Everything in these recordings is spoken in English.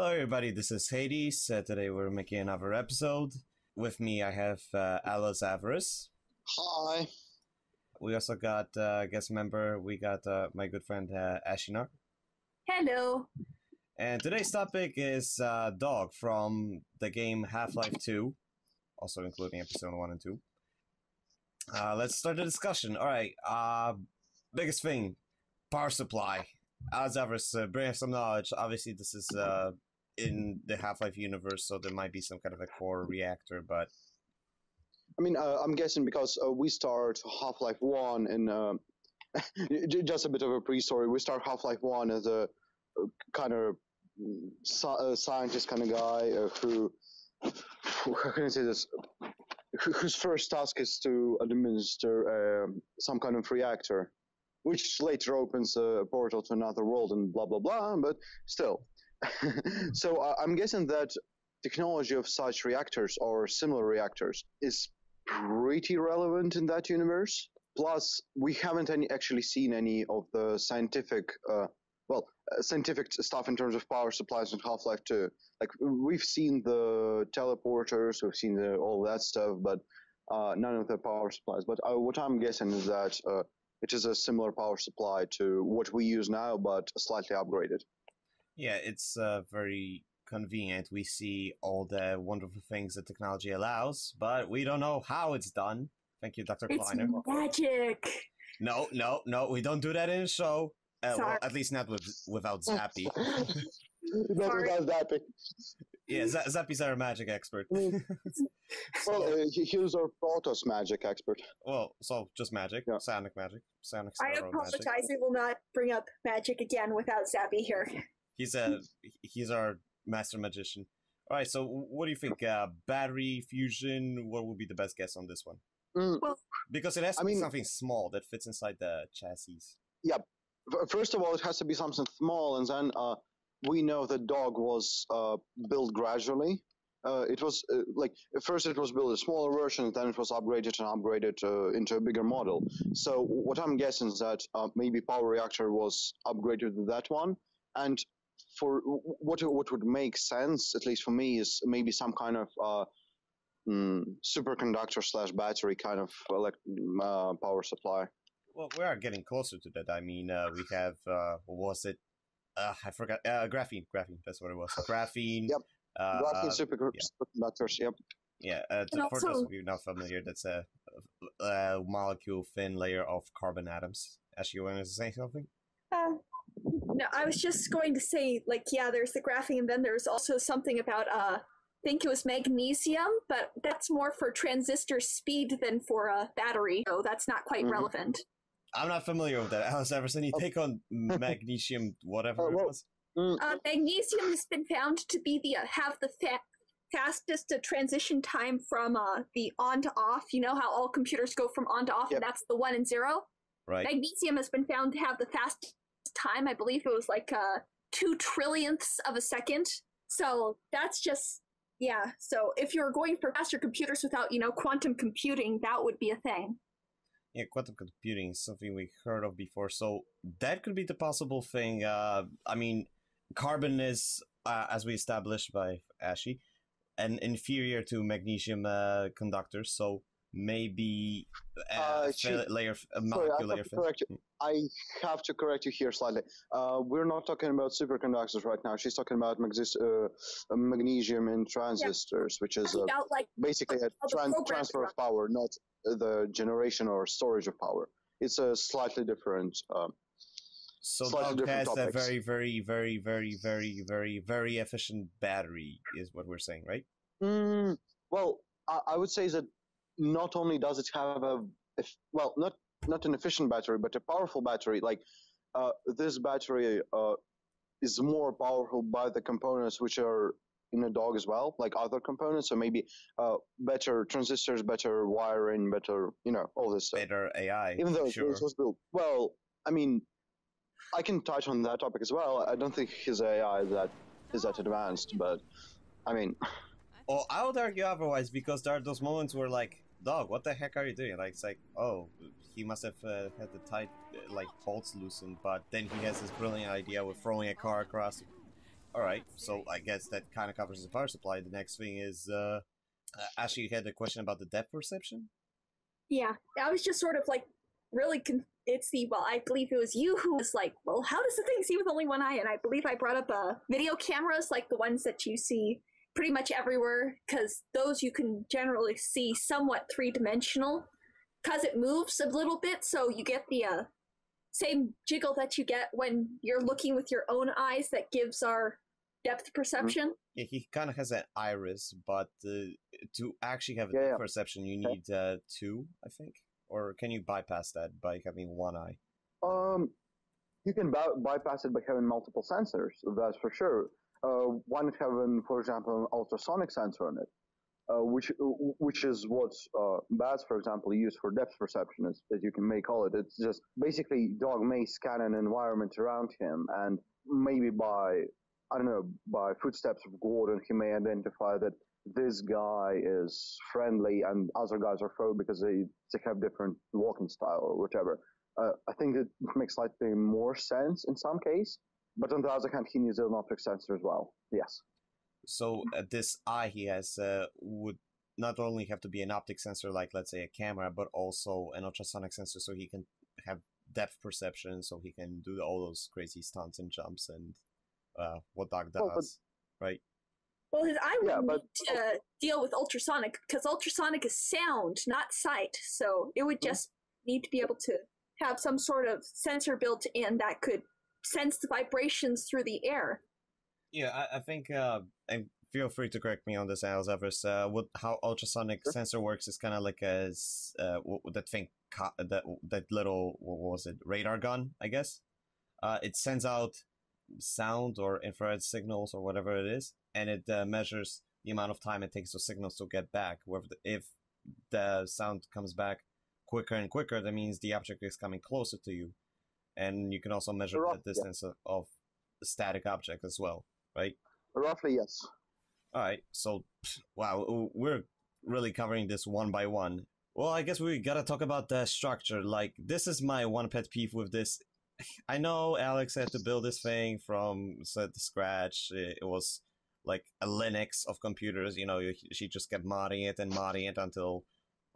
Hello everybody, this is Hades. Today we're making another episode. With me I have Alice Avarice. Hi. We also got guest member, we got my good friend Ashinar. Hello. And today's topic is Dog from the game Half-Life 2, also including episode 1 and 2. Let's start the discussion. Alright, biggest thing, power supply. As Avarice, bring us some knowledge. Obviously this is in the Half-Life universe, so there might be some kind of a core reactor, but... I mean, I'm guessing because we start Half-Life 1 in... just a bit of a pre-story. We start Half-Life 1 as a kind of scientist kind of guy who... How can I say this? Whose first task is to administer some kind of reactor, which later opens a portal to another world and blah, blah, blah, but still. So I'm guessing that technology of such reactors or similar reactors is pretty relevant in that universe. Plus, we haven't actually seen any of the scientific stuff in terms of power supplies in Half-Life 2. Like, we've seen the teleporters, we've seen all that stuff, but none of the power supplies. But what I'm guessing is that it is a similar power supply to what we use now, but slightly upgraded. Yeah, it's very convenient. We see all the wonderful things that technology allows, but we don't know how it's done. Thank you, Dr. Kleiner. It's magic. No, we don't do that in the show. Well, at least not without Zappy. Not without Zappy. Yeah, Zappy's our magic expert. Well, he was our Protoss magic expert. Well, so just magic, yeah. Sonic magic. Sonic's I apologize. Magic. I will not bring up magic again without Zappy here. He's our master magician. All right, so what do you think? Battery fusion. What would be the best guess on this one? Well, because it has to be something small that fits inside the chassis. Yeah. First of all, it has to be something small, and then we know the Dog was built gradually. It was first it was built a smaller version, then it was upgraded into a bigger model. So what I'm guessing is that maybe power reactor was upgraded to that one, and for what would make sense, at least for me, is maybe some kind of superconductor / battery kind of power supply. Well, we are getting closer to that. I mean, we have, what was it? I forgot. Graphene. That's what it was. Graphene. Yep. Graphene superconductors. Yep. Yeah. For those of you not familiar, that's a molecule thin layer of carbon atoms. Ashley, you wanted to say something? No, I was just going to say, there's the graphene, and then there's also something about, I think it was magnesium, but that's more for transistor speed than for a battery, so that's not quite relevant. I'm not familiar with that. Alice Avarice, any take on magnesium, whatever it was? Magnesium has been found to be have the fastest transition time from the on to off. You know how all computers go from on to off, and that's the 1 and 0? Right. Magnesium has been found to have the fastest time. I believe it was 2 trillionths of a second. So that's just... Yeah, so if you're going for faster computers without, quantum computing, that would be a thing. Yeah, quantum computing is something we heard of before, so that could be the possible thing. I mean, carbon is, as we established by Ashy, an inferior to magnesium conductor, so maybe a molecular layer. I have to correct you here slightly. We're not talking about superconductors right now. She's talking about magnesium in transistors, which is basically a transfer of power, not the generation or storage of power. It's a slightly different. So Dog has a very, very, very, very, very, very, very efficient battery, is what we're saying, right? Well, I would say that not only does it have not an efficient battery, but a powerful battery. This battery is more powerful by the components which are in a Dog as well, like other components. So maybe better transistors, better wiring, better, all this stuff. Better AI. Even though sure. it was built. Well, I mean, I can touch on that topic as well. I don't think his AI is that advanced, but I mean... Well, I would argue otherwise, because there are those moments where, Dog, what the heck are you doing? It's he must have had the bolts loosened, but then he has this brilliant idea with throwing a car across. All right, so I guess that kind of covers the power supply. The next thing is, Ashley, you had a question about the depth perception? Yeah, I was just sort of like really. Well, I believe it was you who was like, well, how does the thing see with only one eye? And I believe I brought up video cameras, like the ones that you see pretty much everywhere, because those you can generally see somewhat three-dimensional, because it moves a little bit, so you get the same jiggle that you get when you're looking with your own eyes that gives our depth perception. Yeah, he kind of has an iris, but to actually have a Yeah, depth yeah. perception, you need two, I think. Or can you bypass that by having one eye? You can bypass it by having multiple sensors. That's for sure. Why not having, for example, an ultrasonic sensor on it, which is what bats, for example, use for depth perception, as you may call it. It's just basically dog may scan an environment around him, and maybe by by footsteps of Gordon, he may identify that this guy is friendly and other guys are foe because they have different walking style or whatever. I think it makes slightly more sense in some case, but on the other hand, he needs an optic sensor as well. Yes. So this eye he has would not only have to be an optic sensor, like let's say a camera, but also an ultrasonic sensor, so he can have depth perception, so he can do all those crazy stunts and jumps and what dog does, right? Well, his eye would Yeah, need but- to deal with ultrasonic, because ultrasonic is sound, not sight. So it would just need to be able to have some sort of sensor built in that could sense the vibrations through the air. Yeah, I think, and feel free to correct me on this, Alice Evers. How ultrasonic sensor works is kind of like that thing, that little, what was it, radar gun, I guess. It sends out sound or infrared signals or whatever it is, and it measures the amount of time it takes those signals to get back. If the sound comes back quicker and quicker, that means the object is coming closer to you, and you can also measure the distance of the static object as well, right? Roughly, yes. All right, so wow, we're really covering this one by one. Well, I guess we gotta talk about the structure. Like, this is my one pet peeve with this. I know Alex had to build this thing from scratch. It was like a Linux of computers. She just kept modding it until,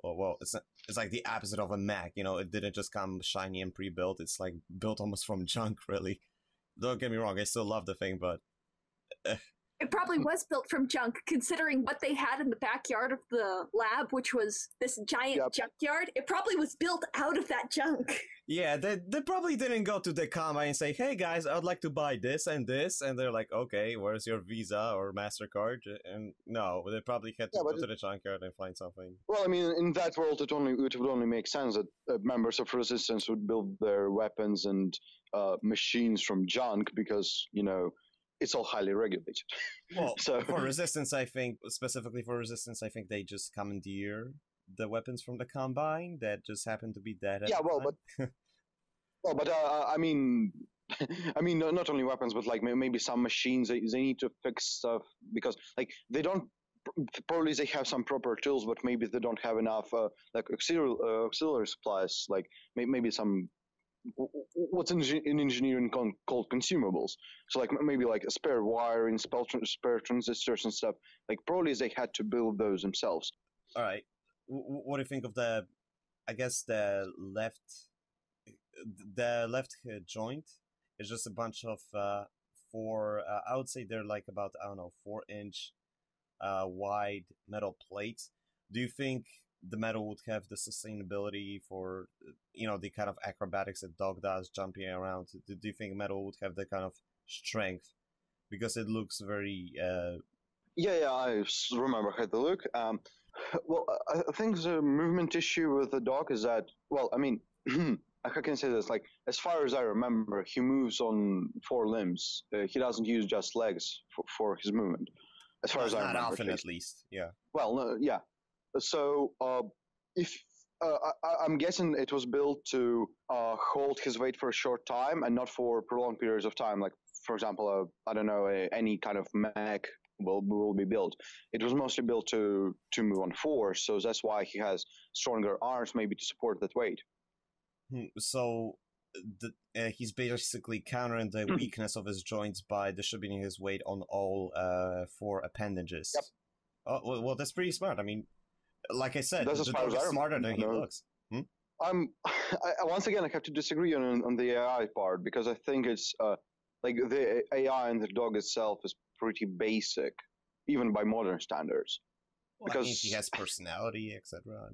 well, it's like the opposite of a Mac. It didn't just come shiny and pre-built. It's like built almost from junk, really. Don't get me wrong, I still love the thing, but It probably was built from junk, considering what they had in the backyard of the lab, which was this giant junkyard. It probably was built out of that junk. Yeah, they probably didn't go to the combine and say, hey guys, I'd like to buy this, and they're like, okay, where's your Visa or MasterCard? And no, they probably had to go to the junkyard and find something. Well, I mean, in that world, it would only make sense that members of Resistance would build their weapons and machines from junk because, it's all highly regulated. Well, for Resistance, I think, specifically for Resistance, I think they just commandeer the weapons from the combine that just happen to be dead. I mean, not only weapons, but like maybe some machines they need to fix stuff because like they don't. Probably they have some proper tools, but maybe they don't have enough like auxiliary supplies. Like maybe some what's in engineering called consumables. So like maybe like a spare wiring, spare transistors and stuff. Like probably they had to build those themselves. All right. What do you think of the left joint? Is just a bunch of I would say they're like about 4-inch wide metal plates. Do you think the metal would have the sustainability for the kind of acrobatics that dog does, jumping around? Do you think metal would have the kind of strength? Because it looks very I remember how to look. Well, I think the movement issue with the dog is that, well, I mean, I can say this, like, as far as I remember, he moves on 4 limbs. He doesn't use just legs for his movement, as far as I remember. Not often, at least, yeah. Well, no, yeah. So, I'm guessing it was built to hold his weight for a short time and not for prolonged periods of time. Like, for example, any kind of mech will be built. It was mostly built to move on 4, so that's why he has stronger arms, maybe to support that weight. So, he's basically countering the weakness of his joints by distributing his weight on all 4 appendages. Yep. Oh, well, that's pretty smart. I mean, like I said, That's the dog is smarter than he looks. Once again, I have to disagree on the AI part, because I think it's like the AI in the dog itself is pretty basic, even by modern standards. Well, because I mean, he has personality, etc.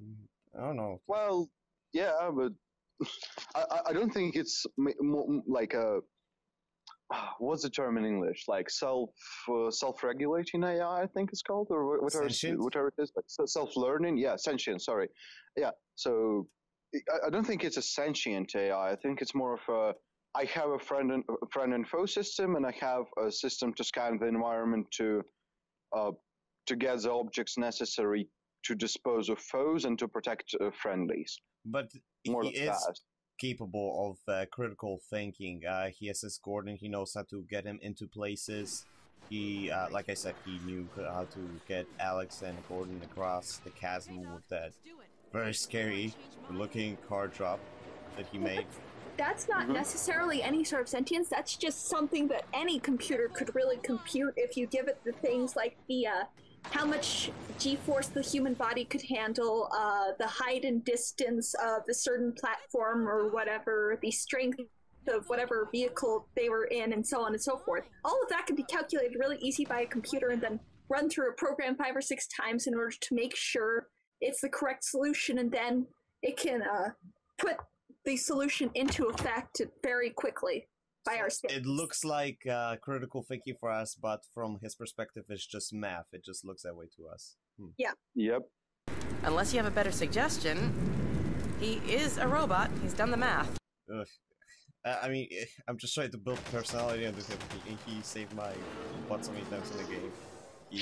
I don't know. Well, yeah, but I don't think it's like a what's the term in English? Like self-regulating AI, I think it's called, or whatever it is. Like self-learning, yeah, sentient. Sorry, yeah. So I don't think it's a sentient AI. I think it's more of a I have a friend and foe system, and I have a system to scan the environment to get the objects necessary to dispose of foes and to protect friendlies. But more he is that. capable of critical thinking. He has this Gordon. He knows how to get him into places. He, like I said, he knew how to get Alex and Gordon across the chasm with that very scary looking card drop that he made. That's not necessarily any sort of sentience. That's just something that any computer could really compute if you give it the things like the how much G-force the human body could handle, the height and distance of a certain platform or whatever, the strength of whatever vehicle they were in, and so on and so forth. All of that can be calculated really easy by a computer and then run through a program 5 or 6 times in order to make sure it's the correct solution, and then it can put the solution into effect very quickly by our standards. It looks like critical thinking for us, but from his perspective, it's just math. It just looks that way to us. Yeah. Yep. Unless you have a better suggestion, he is a robot. He's done the math. Ugh. I mean, I'm just trying to build personality into him. He saved my butt so many times in the game.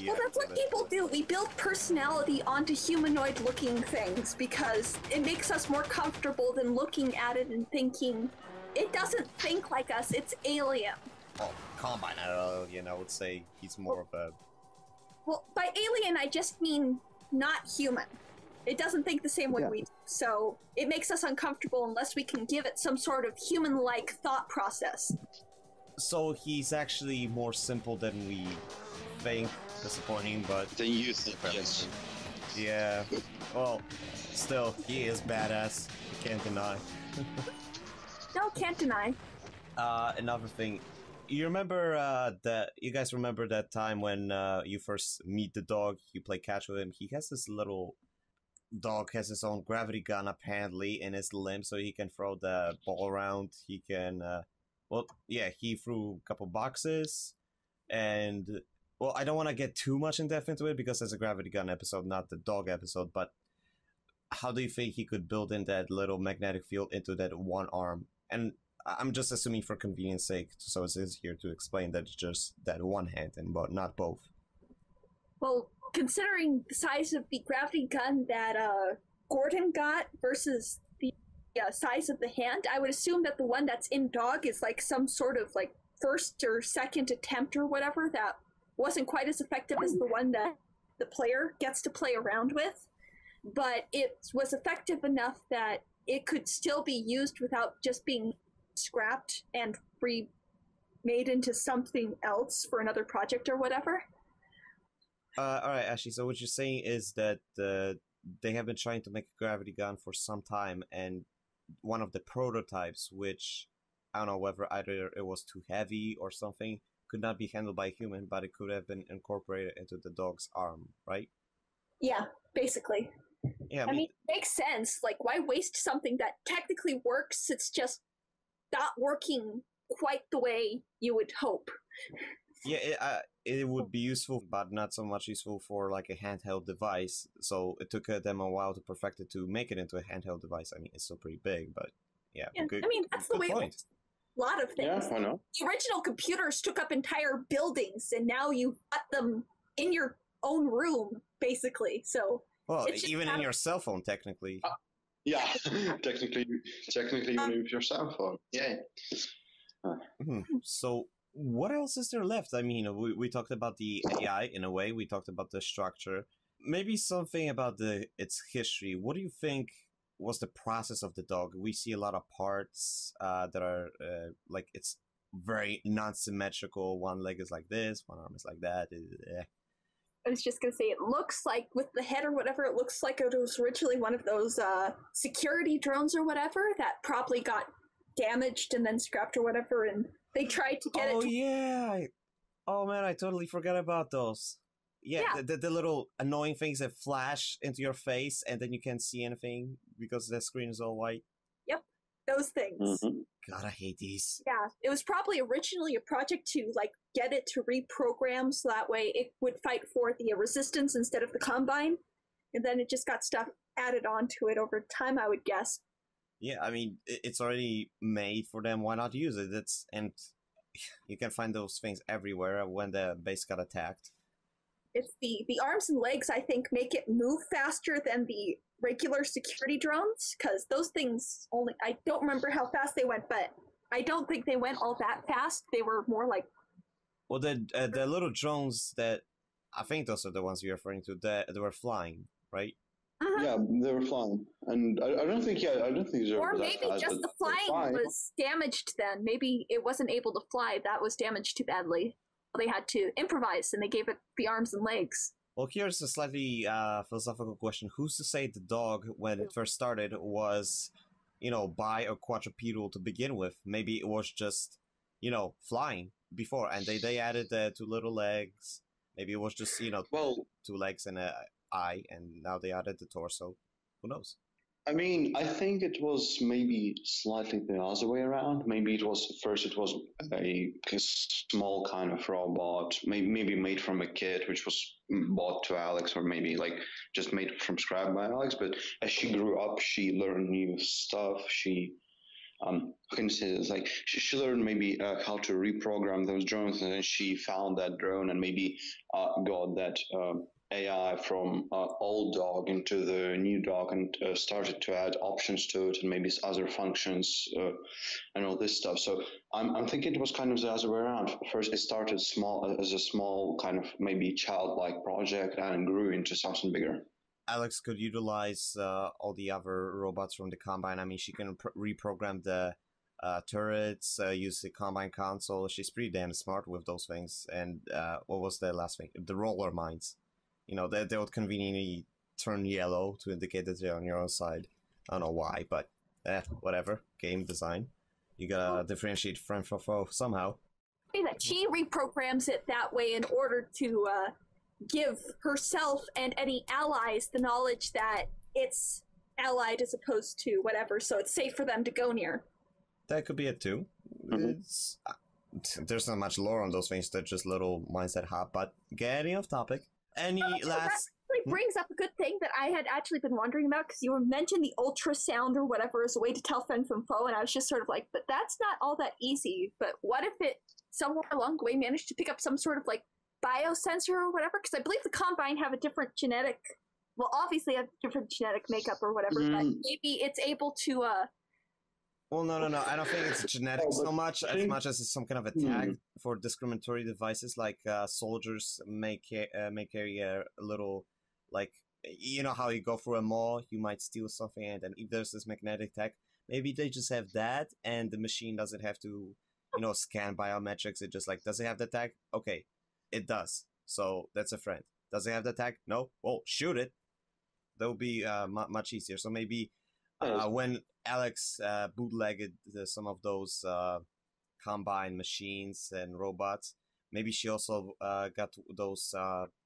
Well, that's what people do. We build personality onto humanoid-looking things because it makes us more comfortable than looking at it and thinking, it doesn't think like us, it's alien. Oh, Combine, I would say he's more of a... Well, by alien, I just mean not human. It doesn't think the same way we do, so it makes us uncomfortable unless we can give it some sort of human-like thought process. So he's actually more simple than we think. Disappointing, but... Then you think, yes. Yeah, well, still, he is badass. Can't deny. No, can't deny. Another thing, you guys remember that time when you first meet the dog, you play catch with him? He has this little dog, has his own gravity gun apparently in his limb, so he can throw the ball around. He can, he threw a couple boxes, and... Well, I don't want to get too much in depth into it because it's a gravity gun episode, not the dog episode, but how do you think he could build in that little magnetic field into that one arm? And I'm just assuming for convenience sake, so it's easier to explain that it's just that one hand and not both. Well, considering the size of the gravity gun that Gordon got versus the size of the hand, I would assume that the one that's in dog is like some sort of like first or second attempt or whatever that wasn't quite as effective as the one that the player gets to play around with, but it was effective enough that it could still be used without just being scrapped and remade into something else for another project or whatever. Alright, Ashley, so what you're saying is that they have been trying to make a gravity gun for some time, and one of the prototypes, which, I don't know whether either it was too heavy or something, could not be handled by a human, but it could have been incorporated into the dog's arm, right? Yeah, basically. Yeah, I mean, it makes sense. Like, why waste something that technically works? It's just not working quite the way you would hope. Yeah, it would be useful, but not so much useful for like a handheld device. So it took them a while to perfect it to make it into a handheld device. I mean, it's still pretty big, but yeah. Good, I mean, that's the way point. A lot of things. Yeah, I know. The original computers took up entire buildings, and now you've got them in your own room, basically. So, well, even in your cell phone, technically. Yeah, technically, you use your cell phone. Yeah. So, what else is there left? I mean, we talked about the AI in a way. We talked about the structure. Maybe something about its history. What do you think was the process of the dog. We see a lot of parts that are like it's very non-symmetrical. One leg is like this, one arm is like that. I was just gonna say, it looks like with the head or whatever, it looks like it was originally one of those security drones or whatever that probably got damaged and then scrapped or whatever, and they tried to get it. Oh yeah! Oh man, I totally forgot about those. Yeah, Yeah. The little annoying things that flash into your face and then you can't see anything because the screen is all white. Those things. Mhm. God, I hate these. Yeah, it was probably originally a project to like get it to reprogram so that way it would fight for the resistance instead of the Combine, and then it just got stuff added onto it over time, I would guess. Yeah, I mean, it's already made for them. Why not use it? And you can find those things everywhere when the base got attacked. It's the arms and legs, I think, make it move faster than the regular security drones, because those things only, I don't remember how fast they went, but I don't think they went all that fast. They were more like, Well, the little drones that I think those are the ones you're referring to. That they were flying, right? Yeah, they were flying, and I don't think they were or that maybe fast, just but the they're flying was damaged then. Maybe it wasn't able to fly. That was damaged too badly. They had to improvise, and they gave it the arms and legs. Well, here's a slightly philosophical question. Who's to say the dog, when it first started, was, bi or quadrupedal to begin with? Maybe it was just, flying before, and they added the 2 little legs. Maybe it was just, Well, 2 legs and an eye, and now they added the torso. Who knows? I mean, I think it was maybe slightly the other way around. Maybe it was a small kind of robot, maybe made from a kit, which was bought to Alex, or maybe like just made from scratch by Alex. But as she grew up, she learned new stuff. She, how can you say this? Like she learned maybe how to reprogram those drones, and then she found that drone and maybe got that. AI from old dog into the new dog, and started to add options to it and maybe other functions and all this stuff. So I'm thinking it was kind of the other way around. First, it started small as a small kind of maybe childlike project and grew into something bigger. Alex could utilize all the other robots from the Combine. I mean, she can reprogram the turrets, use the Combine console. She's pretty damn smart with those things. And what was the last thing? The roller mines. They would conveniently turn yellow to indicate that they're on your own side. I don't know why, but whatever. Game design. You gotta differentiate friend from foe somehow. That she reprograms it that way in order to give herself and any allies the knowledge that it's allied as opposed to whatever, so it's safe for them to go near. That could be it too. There's not much lore on those things. They're just little mindset hop. But getting off topic. Any last? That actually brings up a good thing that I had actually been wondering about, because you mentioned the ultrasound or whatever as a way to tell friend from foe, and I was just sort of like, but that's not all that easy. But what if it somewhere along the way managed to pick up some sort of like biosensor or whatever? Because I believe the Combine have a different genetic, well, obviously have different genetic makeup or whatever, but maybe it's able to Well, no. I don't think it's genetic so much as it's some kind of a tag for discriminatory devices. Like soldiers may carry a little, like, how you go through a mall, you might steal something, and then if there's this magnetic tag, maybe they just have that, and the machine doesn't have to, scan biometrics. It just like, does it have the tag? Okay, it does. So that's a friend. Does it have the tag? No. Well, shoot it. That would be much easier. So maybe when Alex bootlegged some of those Combine machines and robots, maybe she also got those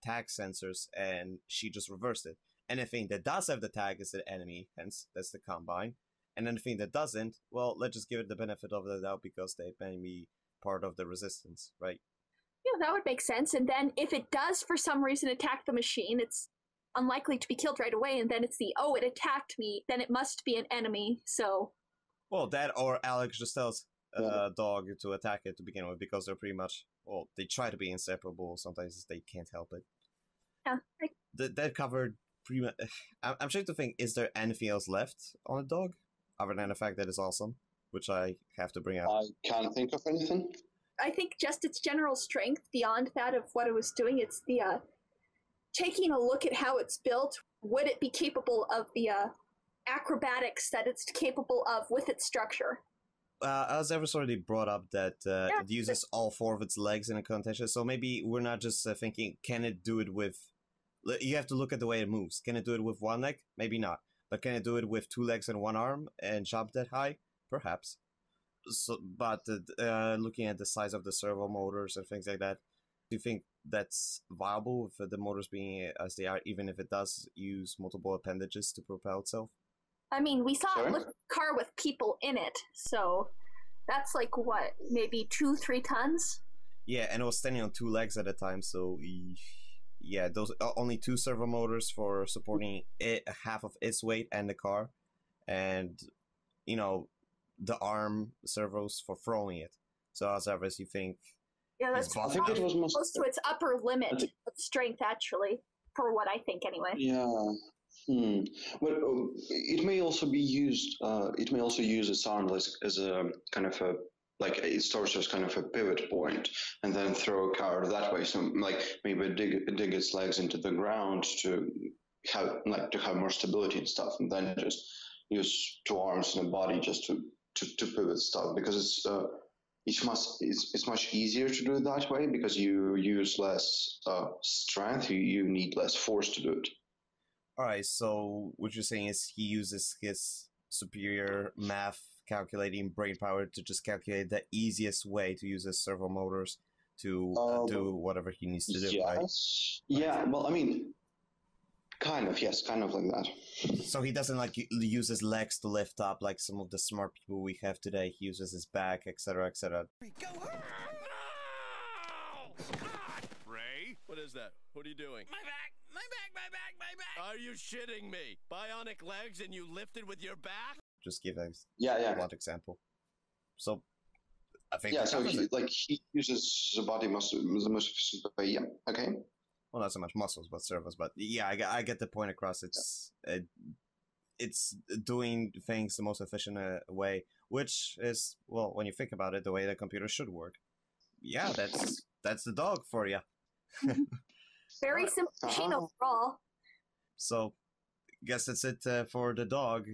tag sensors, and she just reversed it. Anything that does have the tag is an enemy, hence that's the Combine. And anything that doesn't, well, let's just give it the benefit of the doubt because they may be part of the resistance, right? Yeah, that would make sense. And then if it does for some reason attack the machine, it's unlikely to be killed right away, and then it's it attacked me, then it must be an enemy, so... Well, that or Alex just tells dog to attack it to begin with, because they're pretty much, they try to be inseparable, sometimes they can't help it. Yeah. That covered pretty much... I'm trying to think, is there anything else left on a dog, other than the fact that it's awesome, which I have to bring up? I can't think of anything. I think just its general strength, beyond that of what it was doing, it's the... taking a look at how it's built, would it be capable of the acrobatics that it's capable of with its structure. As Ever's already brought up that it uses all 4 of its legs in a contention, so maybe we're not just thinking, can it do it with... You have to look at the way it moves. Can it do it with 1 leg? Maybe not. But can it do it with 2 legs and 1 arm and jump that high? Perhaps. So, but looking at the size of the servo motors and things like that, do you think that's viable with the motors being as they are, even if it does use multiple appendages to propel itself? I mean, we saw a car with people in it, so that's like, what, maybe 2-3 tons? Yeah, and it was standing on 2 legs at a time, so yeah, those only 2 servo motors for supporting it, half of its weight and the car, and, you know, the arm servos for throwing it. So as ever, as you think... Yeah, that's I think it was close to its upper limit of strength, actually, for what I think, anyway. Yeah. Well, it may also be used. It may also use its arm as a kind of a, like, it starts as kind of a pivot point, and then throw a car that way. So like maybe dig its legs into the ground to have more stability and stuff, and then just use 2 arms and a body just to pivot stuff, because it's much easier to do it that way, because you use less strength. You need less force to do it. Alright, so what you're saying is he uses his superior math calculating brain power to just calculate the easiest way to use his servo motors to do whatever he needs to do, yes. right? Yeah, well, I mean, kind of, yes, kind of like that. So he doesn't like use his legs to lift up like some of the smart people we have today. He uses his back, etc., etc. Ray, what is that? What are you doing? My back! My back! My back! My back! Are you shitting me? Bionic legs and you lifted with your back? Just give a one example. So I think so he uses the body muscle the most efficient way. Yeah. Okay. Well, not so much muscles, but servos. But yeah, I get the point across. It's doing things the most efficient way, which is, well, when you think about it, the way the computer should work. Yeah, that's the dog for you. Very simple machine overall. So, guess that's it for the dog.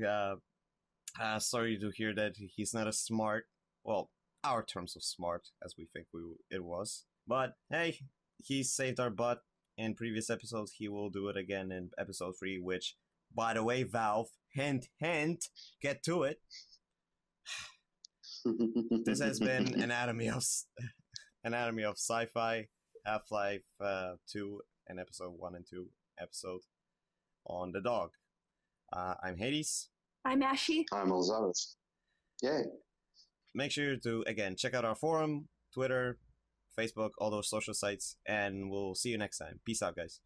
Sorry to hear that he's not as smart. Well, our terms of smart as we think it was. But hey, he saved our butt in previous episodes. He will do it again in episode 3, which, by the way, Valve, hint, hint, get to it. This has been Anatomy of SciFI, Half-Life 2, and episode 1 and 2 episode on the dog. I'm Hades. I'm Ashy. I'm Elzaris. Yay. Make sure to, again, check out our forum, Twitter, Facebook, all those social sites, and we'll see you next time. Peace out, guys.